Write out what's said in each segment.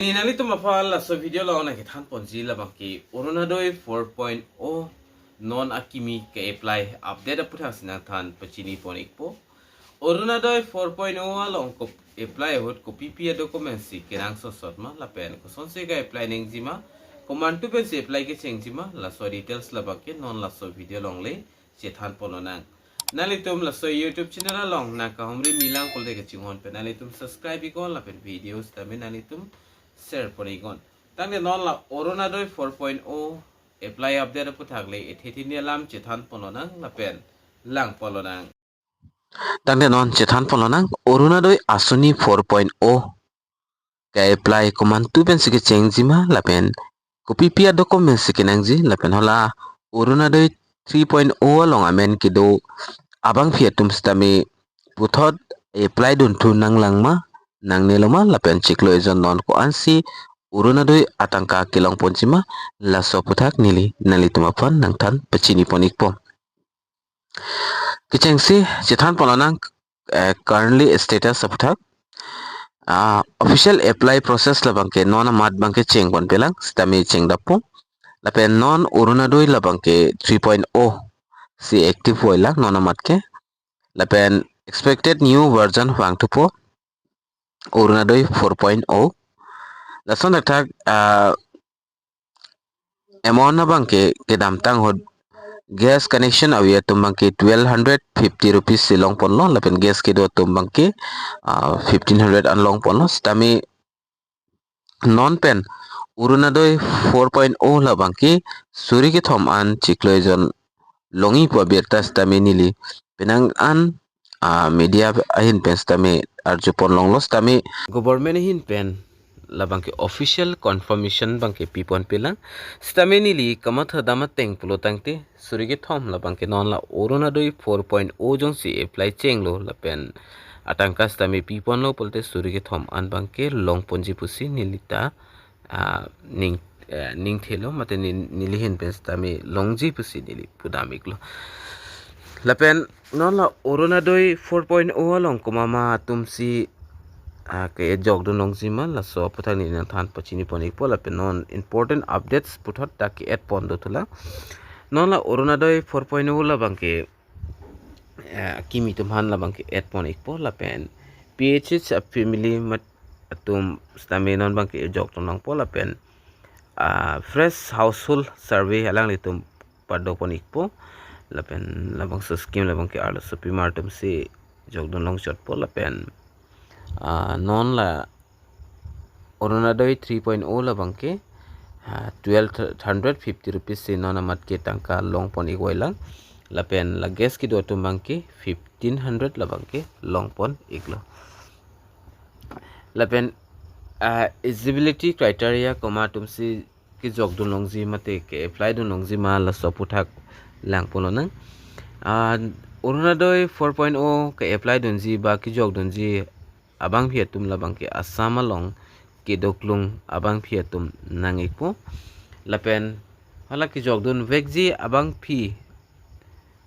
Ninali to mapala sa video lang na kithan ponzi labang ki Oronadoy 4.0 non akimi ka apply update aputha sinathan pachini ponik po Oronadoy 4.0 along ko apply hot ko PPA documents si kinang sosot ma lapen ko sonse ka apply ning jima command to pen si apply ke cheng jima la so details labak ke non la so video long le chethan polonang nalitum la so YouTube channel long na ka humri milang kol de ke chingon pe nalitum subscribe ikon la pen videos tame nalitum share porigon tangde non la Oronadoy 4.0 apply update pu thagle ethethi nialam chethan polonang la pen lang polonang tangde non chethan polonang Oronadoy asuni 4.0 ka apply command tu pen sike chengjima lapen kopi pia document sike nangji lapen hola Oronadoy 3.0 long amen kido abang fiatum stami puthot apply dun thu nanglangma nangneloma lapen chiklo ejon non ko ansi Oronadoy atangka kilong ponchima laso puthak nili nalituma pon nangthan pachini ponik po kichengsi chethan polonang currently status saputhak official apply process labangke nona mat bangke cheng kon pelang stami cheng dapo lapen non Oronadoy labangke 3.0 si active hoilang nona matke lapen expected new version huang tupo Oronadoy 4.0 lason attack amount na bangke kedam tang hod gas connection awiya tumbangke 1250 rupees silong ponlo lapen gas kedo tumbangke 1500 anlong ponlo stami non pen Oronadoy 4.0 labangke suri ke thom an chikloijon longi po berta stami nili penang an media ahin pen stami arjupon longlo stami government hin pen labangke official confirmation bangke pipon pelang stami nili kamatha damat teng pulo tangte suri ke thom labangke non la Oronadoy 4.0 jong si apply chenglo lapen atangka stami pipon lo polte suri ke thom an bangke long ponji pusi nilita ning thelo mate nilihin pen stami longji pusi nili pudamiklo lapen non la Oronadoy 4.0 long kumama tumsi ke jog do nong jima la so puthak ni na than pachini ponik po lapen non important updates puthot ta ki at pon do thula non la Oronadoy 4.0 la bangke kimi tumhan la bangke at ponik po lapen PHH family mat atum stami non bangke jog to nong po lapen fresh household survey alang litum pado ponik po lapen labang sa scheme labang ke arlo so pimartum si jog do nong shot po lapen non la Oronadoy 3.0 la bangke 1250 rupees se non amat ke tangka long pon igwailang lapen la gas ki do tumbangke 1500 la bangke long pon iglo lapen eligibility criteria koma tumsi ki jog do nongji mate ke apply do nongji ma la soputhak lang pono nang Oronadoy 4.0 ke apply donji ba ki jog donji abang phiatum labang ke asama long ke doklung abang phiatum nangikpo lapen hala ki jog don vegji abang phi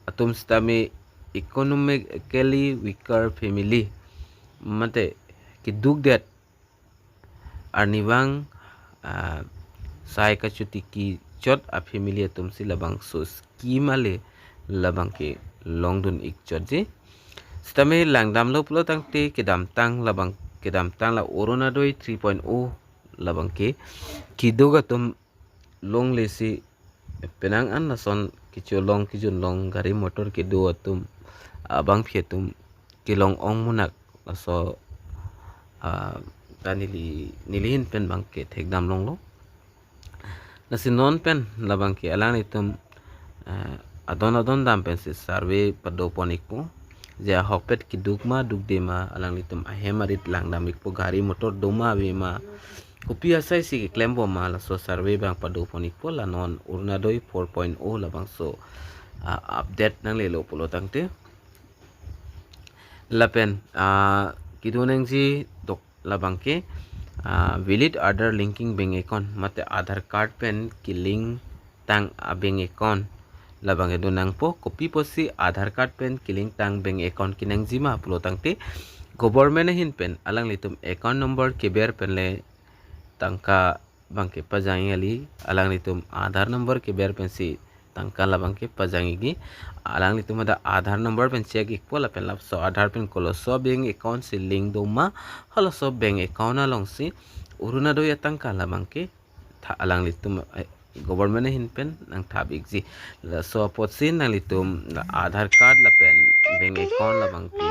atum stami economically weaker family mate ki duk det arnibang sai ka chuti ki chot a family atum si labang so scheme ale labang ke longdun ik chot je stame langdam lo pulo tangte kedam tang labang kedam tang la Oronadoy 3.0 labang ke kidoga tum long lesi penang an nason kicho long kijun long gari motor ke do atum abang phietum kilong ong munak so tanili nilihin pen bang ke thekdam long lo nasi non pen labang ke alang itum adon dam pen si survey pado ponik po ja hokpet ki dukma dukdema alang litum ahemarit langdam ikpo gari motor doma bema kopi asai si klembo ma la so survey bang pado ponik po la non Oronadoy 4.0 la bang so update nang le lo pulo tangte lapen kidoneng ji dok labang ke valid order linking bank account mate Aadhaar card pen ki link tang bank account labang edo nang po kopi posi Aadhaar card pen ki link tang bank account kinang jima pulo tangte government hin pen alang litum account number ke ber pen le tangka bangke pajangi ali alang litum Aadhaar number ke ber pensi tangka la bangke pajangi gi alang litum ada Aadhaar number pen check ikpo la pen lap so Aadhaar pen kolo so bank account si link do ma halo so bank account along si uruna do ya tangka la bangke tha alang litum government hin pen nang thabik ji la so pot sin nang litum Aadhaar card la pen bank account la bangke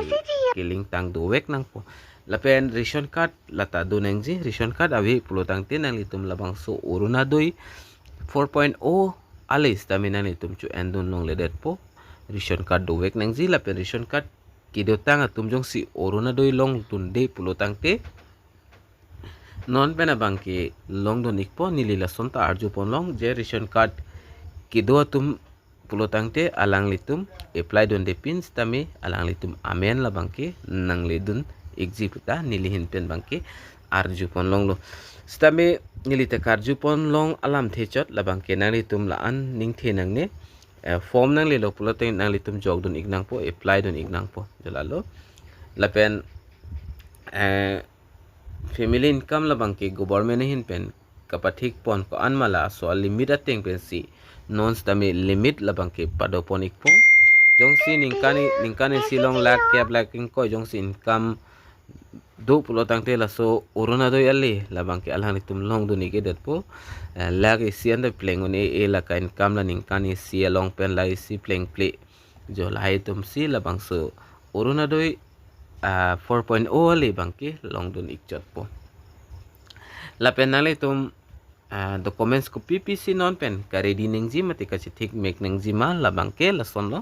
ke link tang do wek nang po lapen ration card lata do nang ji ration card avi pulotang tin nang litum labang so uruna doi 4.0 alis tamina litum chu endun long ledet po ration card do wek nang ji lapen ration card kido tang atum jong si uruna doi long tun de pulotang te non pena bangke long don ikpo nilila sonta arju pon long je ration card kido atum pulotang te alang litum apply don de pins tami alang litum amen la bangke nang ledun executa nilihin pen bangke arju pon long lo stame nilita karju pon long alam thechot la bangke nang litum la an ning the nang ne form nang le lo puloteng nang litum jog don ignang po apply don ignang po jalalo la pen family income la bangke government hin pen kapathik pon ko anmala so limit ateng pen si non stame limit la bangke padoponik po jong si ningkani silong lak kep laking ko jong si income do pulotang te la so uruna do yali la bangke alhang litum long do nige det po lag isian de pleng on e la kain kam la ningkani si long pen la si pleng ple jo la tum si la bang so uruna do 4.0 ali bangke long do ikjot po la pen nale tum documents ko PPC non pen ka ready ning ji mati ka thik mek ning ji ma la bangke la son lo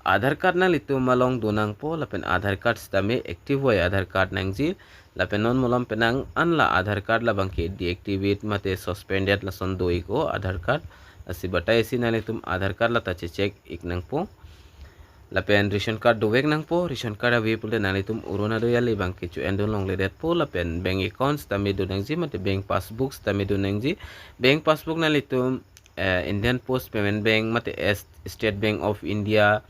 Aadhaar card na litu malong dunang po lapen Aadhaar card stame active way Aadhaar card nang ji lapen non molam penang anla Aadhaar card la bangke deactivate mate suspended la son doi ko Aadhaar card asi batai si na litum Aadhaar card la ta check ik nang po lapen ration card do wek nang po ration card avi pule na litum uruna do yali bangke chu endon long ledet po lapen bank accounts tame do nang ji mate bank passbooks tame do nang ji bank passbook na litum Indian Post Payment Bank mate State Bank of India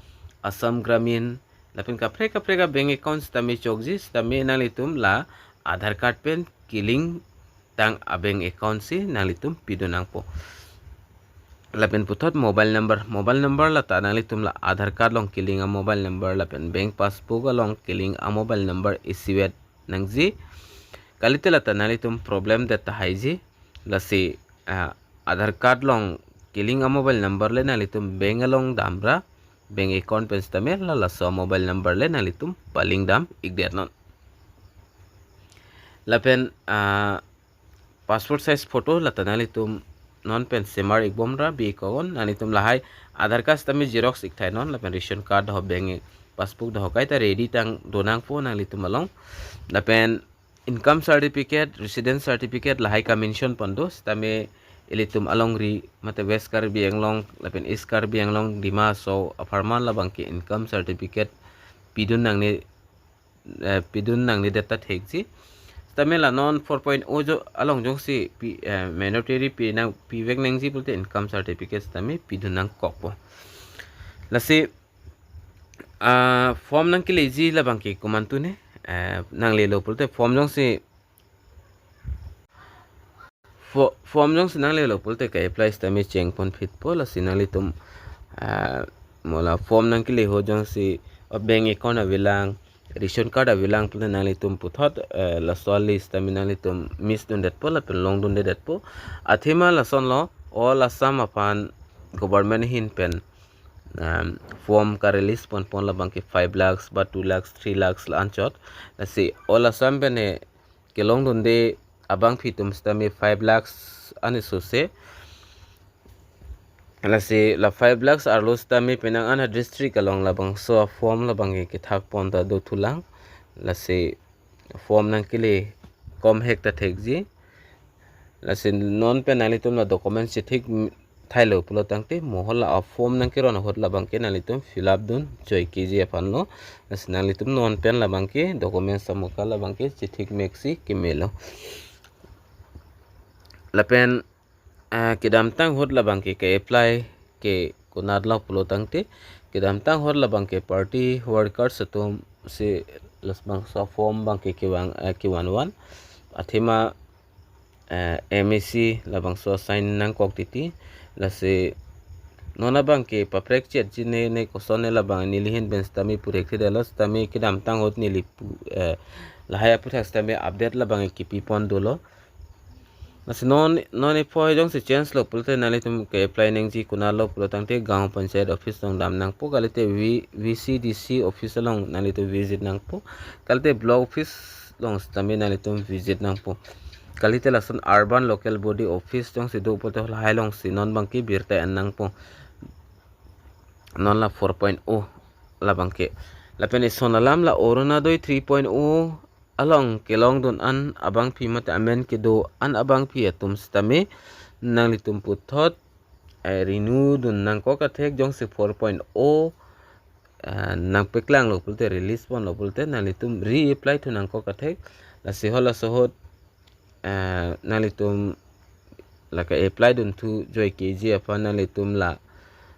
Assam Gramin lapin kapre ka bank accounts tami chokji tami nalitum la Aadhaar card pen killing tang bank account si nalitum pidonang po lapin putot mobile number la ta nalitum la Aadhaar card long killing a mobile number lapin bank passbook long killing a mobile number isiwet nangji kalite la ta nalitum problem that haiji la si Aadhaar card long killing a mobile number le nalitum bank along damra bank account pen stame la so mobile number le nalitum paling dam igder non lapen passport size photo la tanalitum non pen semar igbom ra bi kon nalitum lahai Aadhaar card stame xerox ikthai non lapen ration card ho bank passbook do kai ta ready tang donang po nalitum along lapen income certificate residence certificate lahai ka mention pondo stame ilitum along ri mate west karbi anglong lapen east karbi anglong dima so aparman la bangke income certificate pidun nang ni data thekji tamela non 4.0 jo along jong si mandatory pi nang pi vek nang ji pulte income certificate tame pidun nang kokpo lasi form nang ke leji la bangke kumantu ne nang le lo pulte form jong si form jong sinang le lo pulte ka apply stami cheng pon fit po la sinang litum mola form nang ki le ho jong si bank account avilang ration card avilang pulte nang litum puthot la soli stami nang litum miss dun det po la pen long dun det po athima la son lo all assam apan government hin pen form ka release pon la bangke 5 lakhs ba 2 lakhs 3 lakhs la anchot la si all assam pen ke long dun de abang fitum stami 5 lakhs ani sose la se la 5 lakhs arlo stami penang ana district along labang so form labang ke thak ponda do thulang la se form nang kile kom hekta thekji la se non penalitum la document se thik thailo pulo tangte mohola a form nang ke ron hot labang ke nalitum fill up dun joy kg apanlo la se nalitum non pen labang ke document samuka labang ke se thik mexi kimelo lapen kidam tang hot labang ke apply ke kunadla pulo tangte kidam tang hot labang ke party workers satum se lasbang sa form bang ke kiwang kiwanwan athima MAC labang so sign nang kok titi lase nona bang ke paprek chet jine ne koson ne labang nilihin ben stami purek te delos stami kidam tang hot nili lahaya puthak stami update labang ki pipon dolo lase non e po jong se chance lo pulte nali tum ke apply neng ji kuna lo pulo tang te gaon panchayat office long dam nang po kalite VCDC office long nali to visit nang po kalite block office long stami nali tum visit nang po kalite lason urban local body office jong se do po te hai long si non bang ki birte anang po non la 4.0 la bang ke la pen sonalam la orona doi 3.0 along ke long don an abang pi mata amen ke do an abang pi atum stame nang litum puthot renew don nang ko ka thek jong se 4.0 nang peklang lo pulte release pon lo pulte nang litum reapply to nang ko ka thek la se hola sohot nalitum la ka apply dun tu joy kg apa nalitum la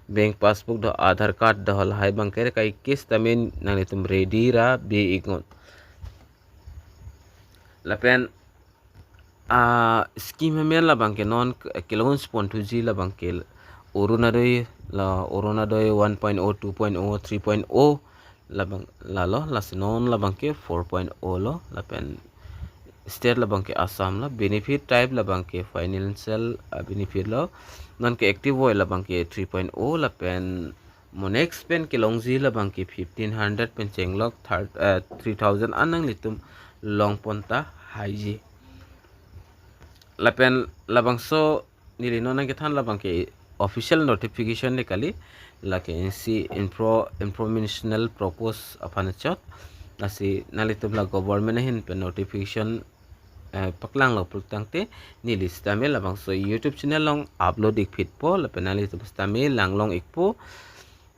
bank passbook do aadhar card do hol hai bang kere kai kis tamin nalitum ready ra be igon la pen scheme men la bang ke non kilon spon tu ji la bang ke oruna doi 1.0 2.0 3.0 la bang la lo la sinon la bang ke 4.0 lo la pen state la bang ke Assam la benefit type la bang ke financial benefit lo non ke active oil la bang ke 3.0 la pen monex pen ke longzi la bang ke 1500 pen chenglok 3000 anang litum long ponta haji la pen la bang so nili non ke than la bang ke official notification le kali la ke nc informational propose apana chot nasi nalitum la government hin pen notification paklang lo pultang te ni list me labang so YouTube channel long upload ik fit po la penali tu stame lang long ik po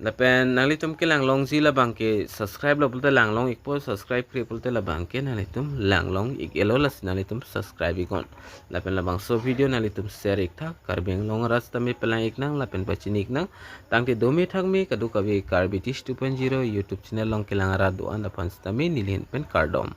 la pen nali tum ke lang long ji labang ke subscribe lo pulte lang long ik po subscribe kri pulte labang ke nali tum lang long ik elo las nali tum subscribe ikon la pen labang so video nali tum share ik tha karbeng long rasta me pelang ik nang la pen pachinik nang tangte domi thak me kadu kabi karbitis 2.0 YouTube channel long ke lang ara do an apan stame nilin pen kardom